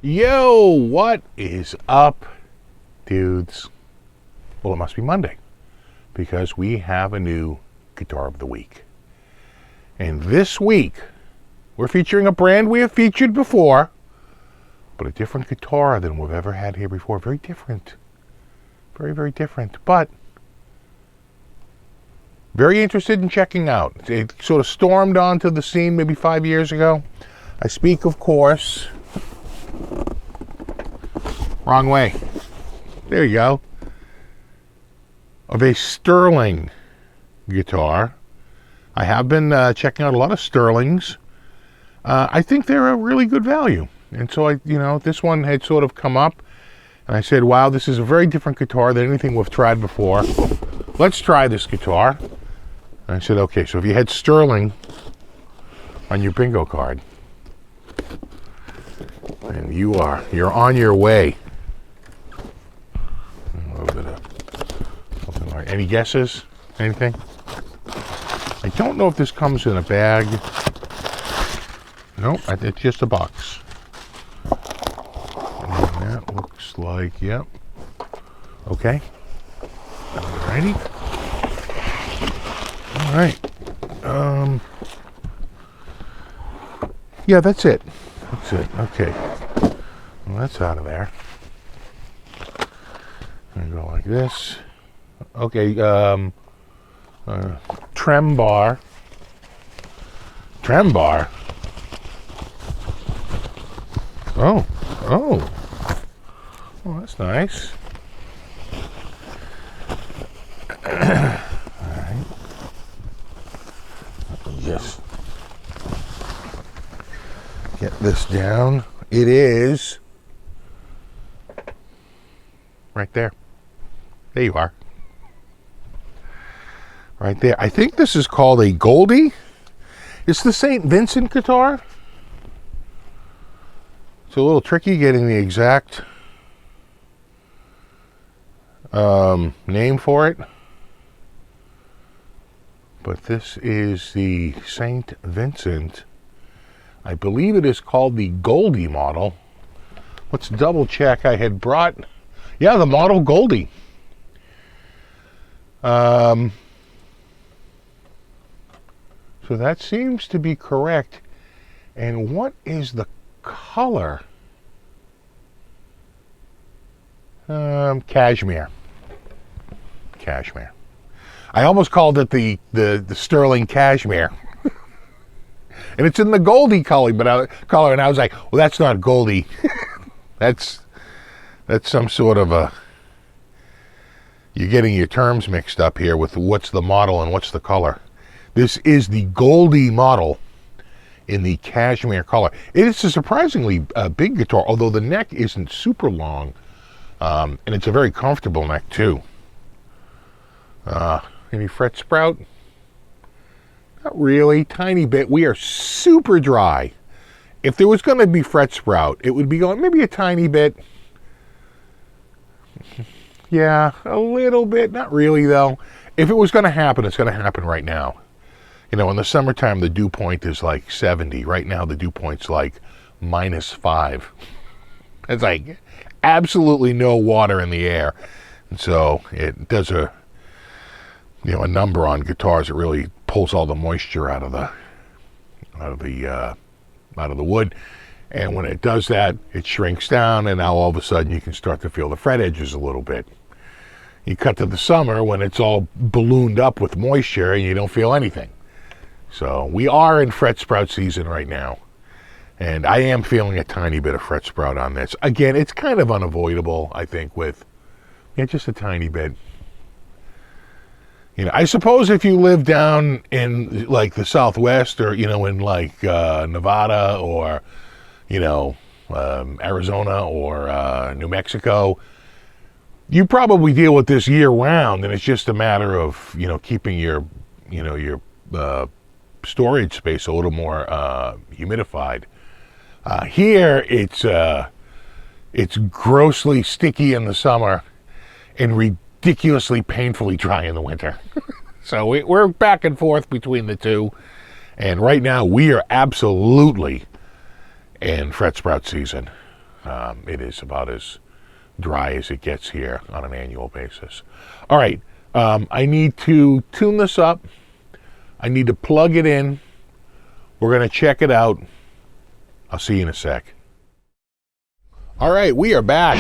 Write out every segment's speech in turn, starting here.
Yo, what is up, dudes? Well, it must be Monday because we have a new Guitar of the Week. And this week, we're featuring a brand we have featured before, but a different guitar than we've ever had here before. Very different. Very, very different. But very interested in checking out. It sort of stormed onto the scene maybe 5 years ago. I speak, of course... Wrong way. There you go. Of a Sterling guitar. I have been checking out a lot of Sterlings. I think they're a really good value. And so, this one had sort of come up. And I said, wow, this is a very different guitar than anything we've tried before. Let's try this guitar. And I said, okay, so if you had Sterling on your bingo card, and you're on your way. A little bit of something like, any guesses? Anything? I don't know if this comes in a bag. Nope, it's just a box. And that looks like, yep. Okay. Alrighty. Alright. Yeah, that's it. That's it. Okay. Well, that's out of there. I'm gonna go like this. Okay. Trem bar. Trem bar. Oh. Oh, that's nice. All right. Yes. Get this down. It is right there. There you are. Right there. I think this is called a Goldie. It's the St. Vincent guitar. It's a little tricky getting the exact name for it. But this is the St. Vincent. I believe it is called the Goldie model. Let's double check. I had brought, the model Goldie. So that seems to be correct. And what is the color? Cashmere. Cashmere. I almost called it the Sterling Cashmere. And it's in the Goldie color, and I was like, well, that's not Goldie. that's some sort of a... You're getting your terms mixed up here with what's the model and what's the color. This is the Goldie model in the cashmere color. It is a surprisingly big guitar, although the neck isn't super long. And it's a very comfortable neck, too. Any fret sprout? Not really, tiny bit. We are super dry. If there was going to be fret sprout, it would be going maybe a tiny bit. Yeah, a little bit. Not really, though. If it was going to happen, it's going to happen right now. In the summertime, the dew point is like 70. Right now, the dew point's like -5. It's like absolutely no water in the air. And so it does a number on guitars. It really pulls all the moisture out of the wood, and when it does that, it shrinks down, and now all of a sudden you can start to feel the fret edges a little bit. You cut to the summer when it's all ballooned up with moisture and you don't feel anything. So we are in fret sprout season right now, and I am feeling a tiny bit of fret sprout on this. Again, it's kind of unavoidable, I think, with just a tiny bit. I suppose if you live down in like the Southwest or, in like Nevada or, Arizona or New Mexico, you probably deal with this year round, and it's just a matter of, keeping your storage space a little more humidified. Here, it's grossly sticky in the summer and ridiculously painfully dry in the winter. So we're back and forth between the two. And right now we are absolutely in fret sprout season. It is about as dry as it gets here on an annual basis. All right, I need to tune this up. I need to plug it in. We're going to check it out. I'll see you in a sec. All right, we are back.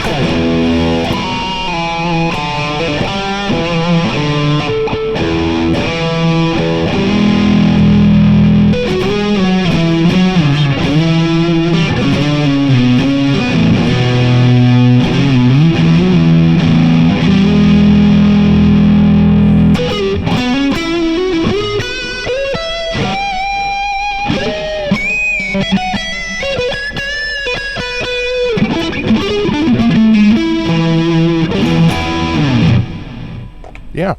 Yeah.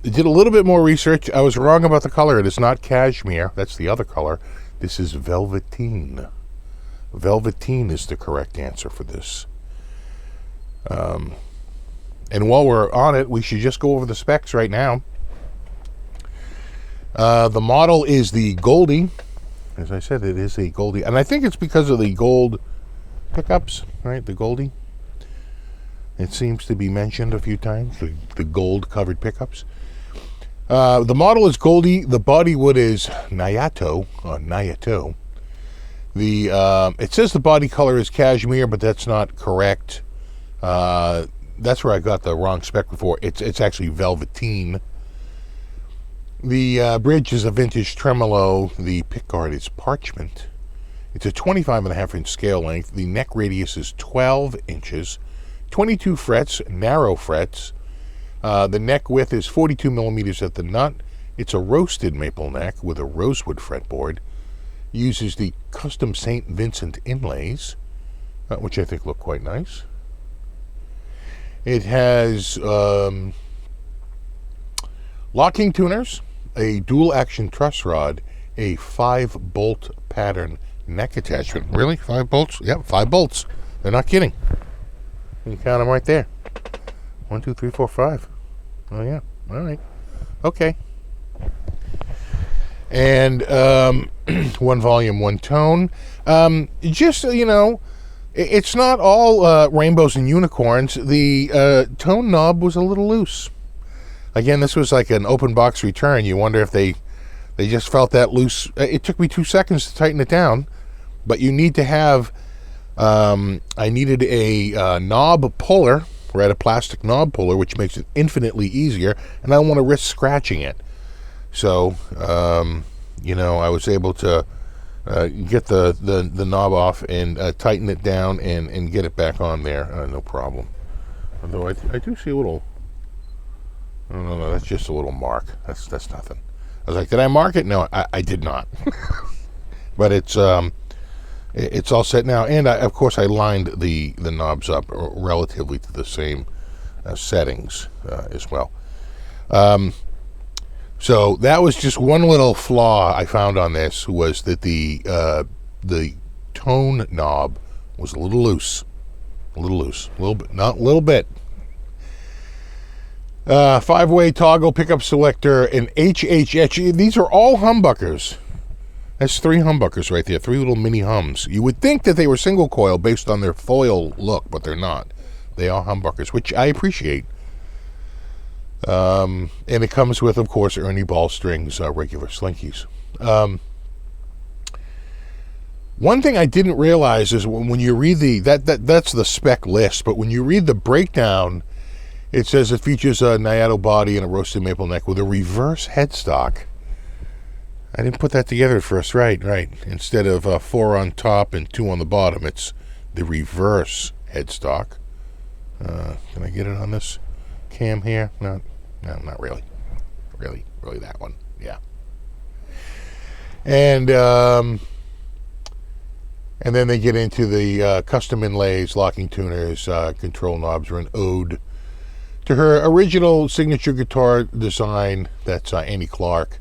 Did a little bit more research. I was wrong about the color. It is not cashmere. That's the other color. This is velveteen. Velveteen is the correct answer for this. And while we're on it, we should just go over the specs right now. The model is the Goldie. As I said, it is a Goldie. And I think it's because of the gold pickups, right? The Goldie. It seems to be mentioned a few times, the gold-covered pickups. The model is Goldie. The bodywood is Nayato. It says the body color is cashmere, but that's not correct. That's where I got the wrong spec before. It's actually velveteen. The bridge is a vintage tremolo. The pickguard is parchment. It's a 25.5-inch scale length. The neck radius is 12 inches. 22 frets, narrow frets. The neck width is 42 millimeters at the nut. It's a roasted maple neck with a rosewood fretboard. Uses the custom St. Vincent inlays, which I think look quite nice. It has locking tuners, a dual action truss rod, a 5-bolt pattern neck attachment. Really? 5 bolts? Yep, 5 bolts. They're not kidding. You can count them right there. 1, 2, 3, 4, 5. Oh, yeah. All right. Okay. And 1 volume, 1 tone. Just, it's not all rainbows and unicorns. The tone knob was a little loose. Again, this was like an open box return. You wonder if they just felt that loose. It took me 2 seconds to tighten it down. But you need to have... I needed a knob puller, right? A plastic knob puller, which makes it infinitely easier, and I don't want to risk scratching it. So, I was able to get the knob off and tighten it down and get it back on there, no problem. Although I do see a little. No, that's just a little mark. That's nothing. I was like, did I mark it? No, I did not. But it's all set now, and of course I lined the knobs up relatively to the same settings as well. So that was just one little flaw I found on this, was that the tone knob was a little loose, a little bit, not a little bit. 5-way toggle pickup selector, and HHH. These are all humbuckers. That's 3 humbuckers right there, 3 little mini hums. You would think that they were single coil based on their foil look, but they're not. They are humbuckers, which I appreciate. And it comes with, of course, Ernie ball strings, regular slinkies. One thing I didn't realize is when you read that's the spec list, but when you read the breakdown, it says it features a Nayato body and a roasted maple neck with a reverse headstock. I didn't put that together at first. Right. Instead of 4 on top and 2 on the bottom, it's the reverse headstock. Can I get it on this cam here? No, not really. Really that one. Yeah. And then they get into the custom inlays, locking tuners, control knobs are an ode to her original signature guitar design. That's Annie Clark,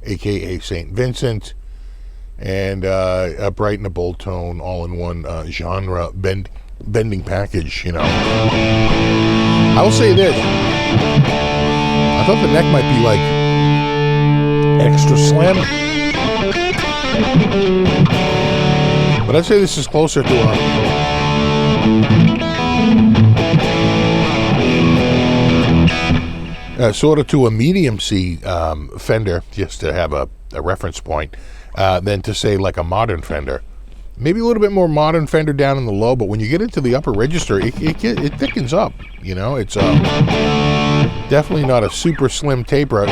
a.k.a. St. Vincent, and a bright and a bold tone, all in one genre bending package, I will say this. I thought the neck might be like extra slim, but I'd say this is closer to a Sort of to a medium C Fender, just to have a reference point, than to say like a modern Fender. Maybe a little bit more modern Fender down in the low, but when you get into the upper register, it thickens up. You know, it's definitely not a super slim taper. Of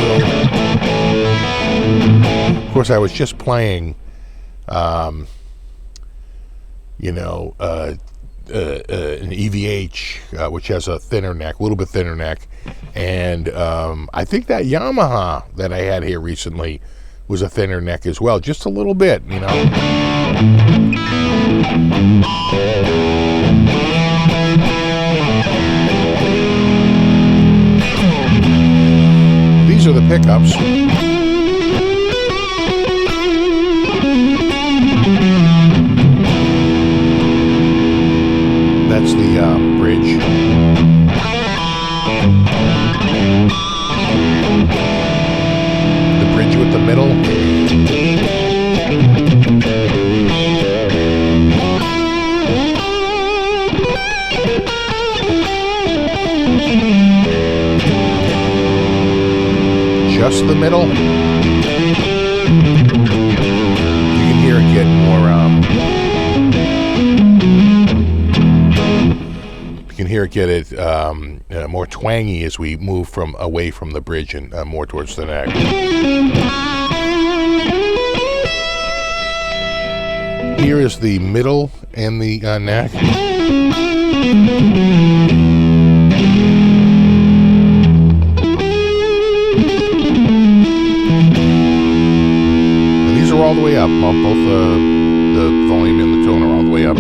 course, I was just playing, an EVH, which has a thinner neck, a little bit thinner neck, and I think that Yamaha that I had here recently was a thinner neck as well, just a little bit, you know. These are the pickups. That's the bridge. The bridge with the middle. Just the middle. You can hear it get more. You can hear it get more twangy as we move away from the bridge and more towards the neck. Here is the middle and the neck. And these are all the way up. Both the volume and the tone are all the way up.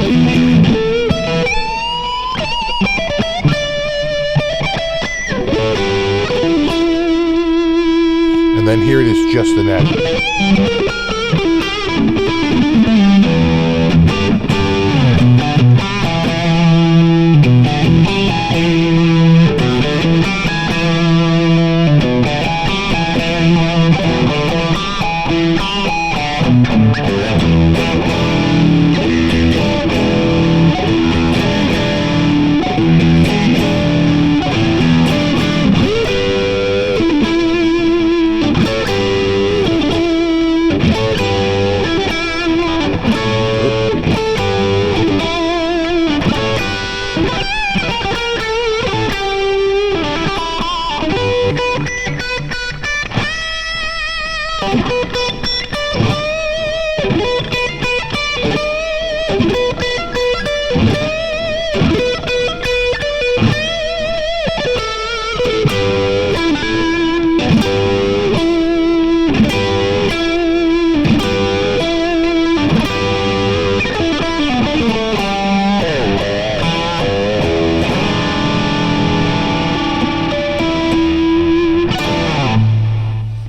And then here it is, just the neck.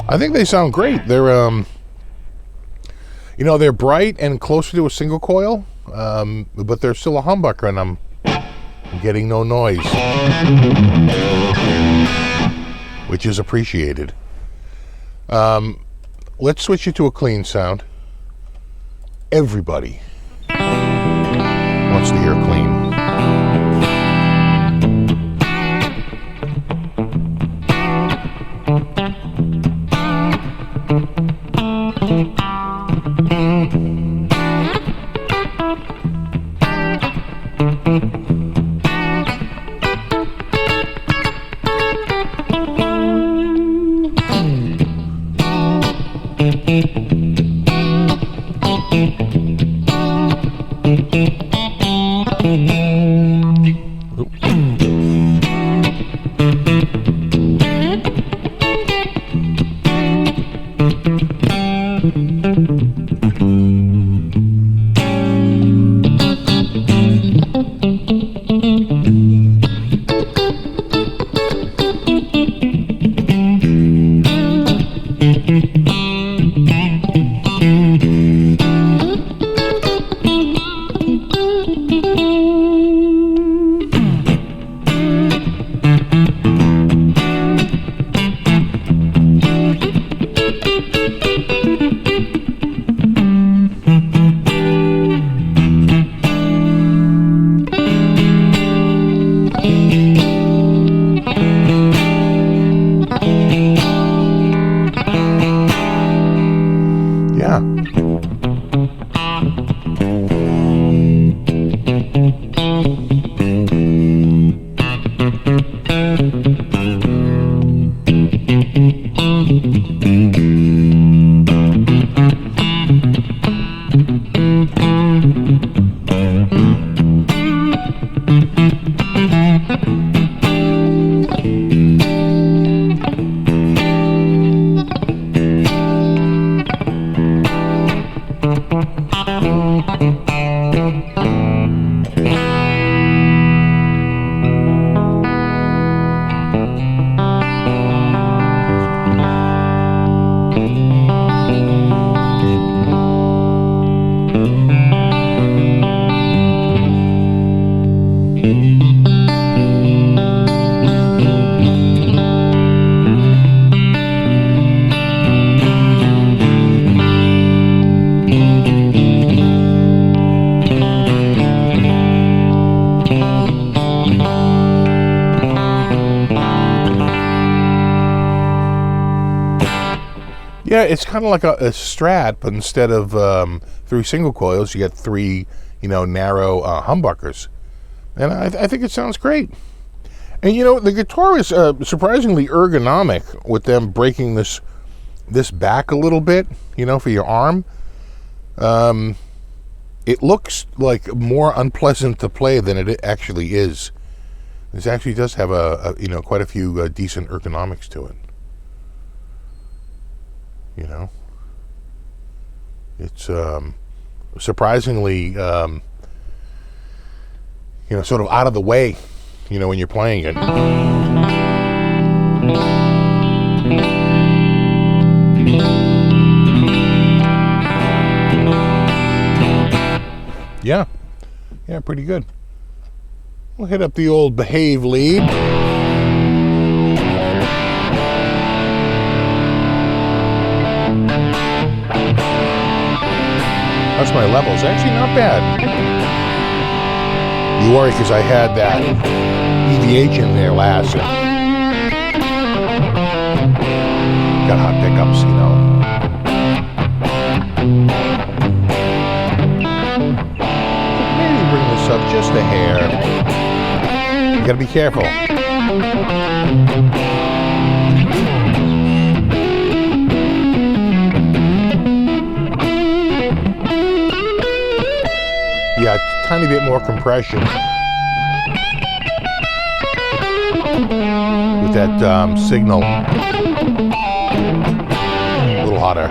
I think they sound great. They're, they're bright and closer to a single coil, but they're still a humbucker, and I'm getting no noise, which is appreciated. Let's switch it to a clean sound. Everybody wants to hear clean. Yeah, it's kind of like a Strat, but instead of 3 single coils, you get 3, narrow humbuckers. And I think it sounds great. And, the guitar is surprisingly ergonomic with them breaking this back a little bit, for your arm. It looks like more unpleasant to play than it actually is. This actually does have quite a few decent ergonomics to it. It's surprisingly, sort of out of the way, when you're playing it. Yeah, pretty good. We'll hit up the old Behave lead. That's my levels. Actually, not bad. You worry because I had that EVH in there last. Got hot pickups, Maybe bring this up just a hair. You gotta be careful. Yeah, a tiny bit more compression with that signal. A little hotter.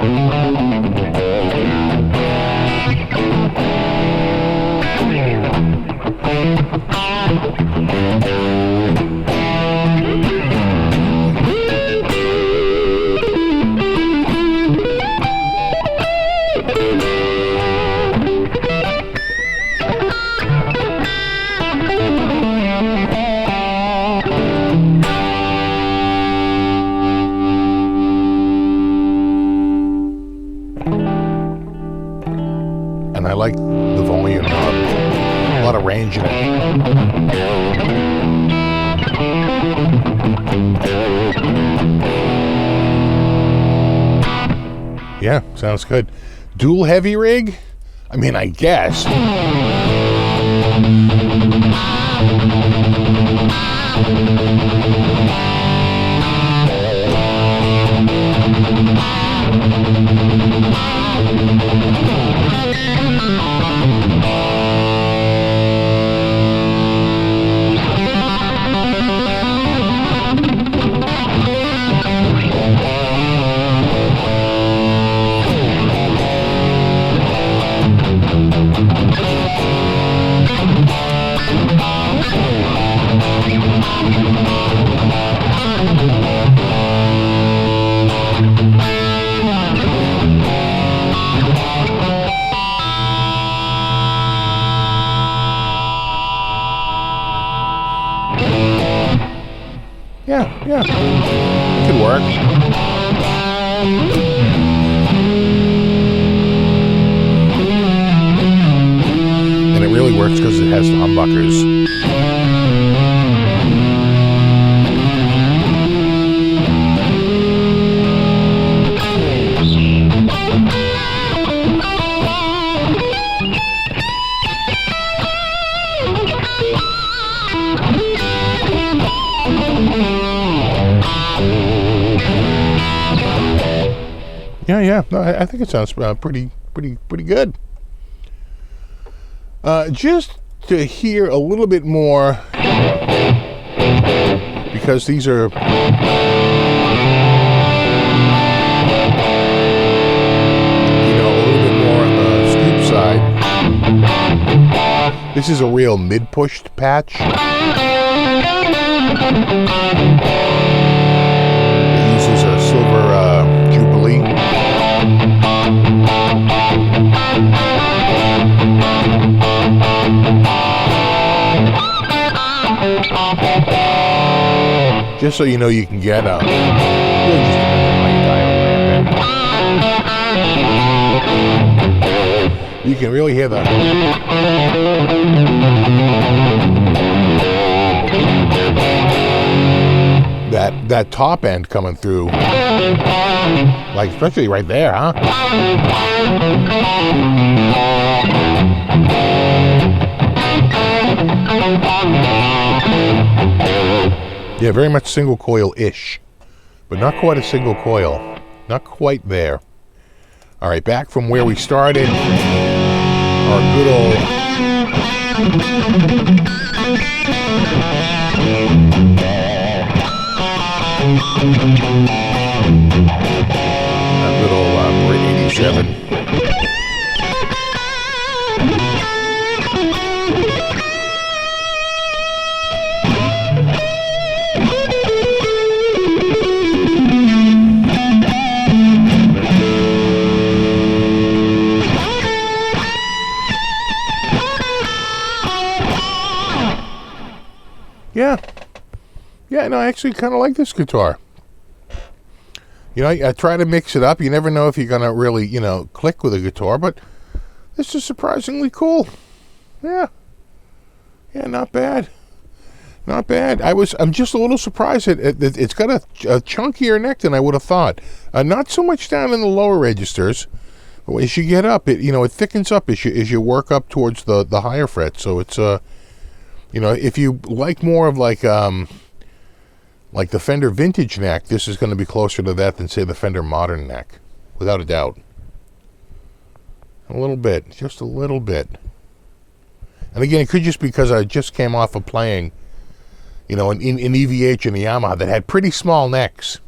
And I like the volume, a lot of range in it. Yeah, sounds good. Dual heavy rig? I mean, I guess. Yeah, it could work. And it really works because it has the humbuckers. Yeah. No, I think it sounds pretty good. Just to hear a little bit more, because these are a little bit more on the scoop side. This is a real mid-pushed patch. It uses a silver Jubilee. Just so you know, you can get really just depends on how you dial it. You can really hear that top end coming through, like especially right there, huh? Yeah, very much single coil-ish, but not quite a single coil. Not quite there. All right, back from where we started. Our good old... Our good old Brit 87. Yeah, no, I actually kind of like this guitar. You know, I try to mix it up. You never know if you're going to really, click with a guitar, but this is surprisingly cool. Yeah, not bad. Not bad. I'm just a little surprised it's got a chunkier neck than I would have thought. Not so much down in the lower registers. But as you get up, it thickens up as you work up towards the higher frets. So it's if you like more of like the Fender vintage neck, this is going to be closer to that than, say, the Fender modern neck, without a doubt. A little bit, just a little bit. And again, it could just be because I just came off of playing, an EVH and the Yamaha that had pretty small necks.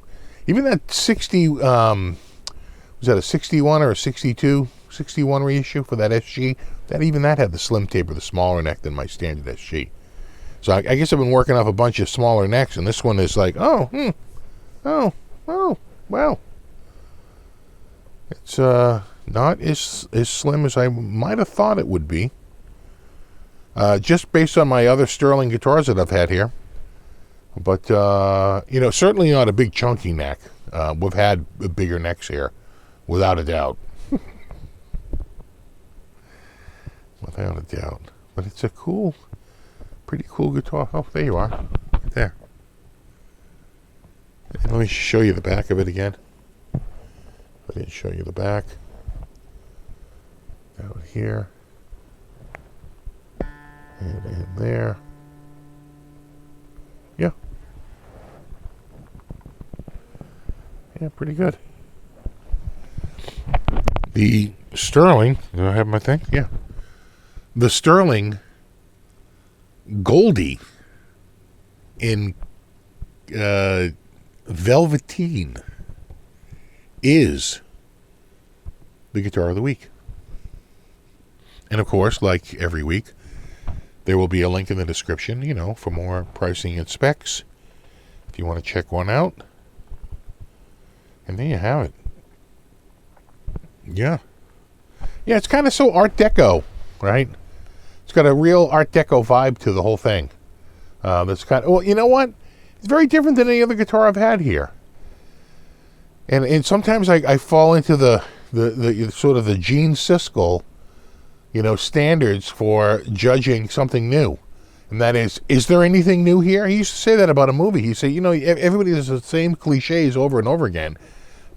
Even that 60, was that a 61 or a 62, 61 reissue for that SG? That had the slim taper, the smaller neck than my standard SG. So I guess I've been working off a bunch of smaller necks, and this one is like, well. It's not as slim as I might have thought it would be. Just based on my other Sterling guitars that I've had here. But, certainly not a big chunky neck. We've had bigger necks here, without a doubt. Without a doubt. But it's a pretty cool guitar. Oh, there you are. Right there. And let me show you the back of it again. I didn't show you the back. Out here. And in there. Yeah. Yeah, pretty good. The Sterling, do I have my thing? Yeah. The Sterling Goldie in velveteen is the guitar of the week. And of course, like every week, there will be a link in the description, for more pricing and specs, if you want to check one out. And there you have it. Yeah. Yeah, it's kind of so Art Deco, right? It's got a real Art Deco vibe to the whole thing. That's kind of, well, you know what? It's very different than any other guitar I've had here. And sometimes I fall into the sort of the Gene Siskel, standards for judging something new. And that is there anything new here? He used to say that about a movie. He'd say, everybody does the same cliches over and over again.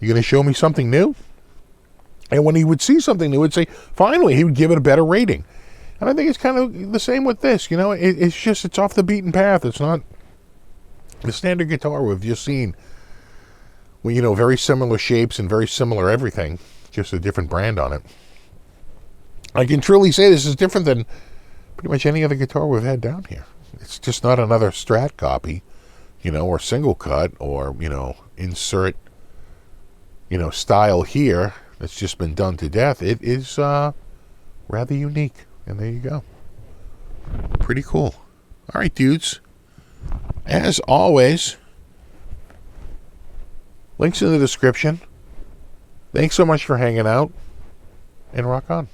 You going to show me something new? And when he would see something new, he would say, finally, he would give it a better rating. And I think it's kind of the same with this. It's off the beaten path. It's not the standard guitar we've just seen. Well, very similar shapes and very similar everything. Just a different brand on it. I can truly say this is different than pretty much any other guitar we've had down here. It's just not another Strat copy, or single cut, or, insert, style here that's just been done to death. It is rather unique. And there you go. Pretty cool. All right, dudes. As always, links in the description. Thanks so much for hanging out, and rock on.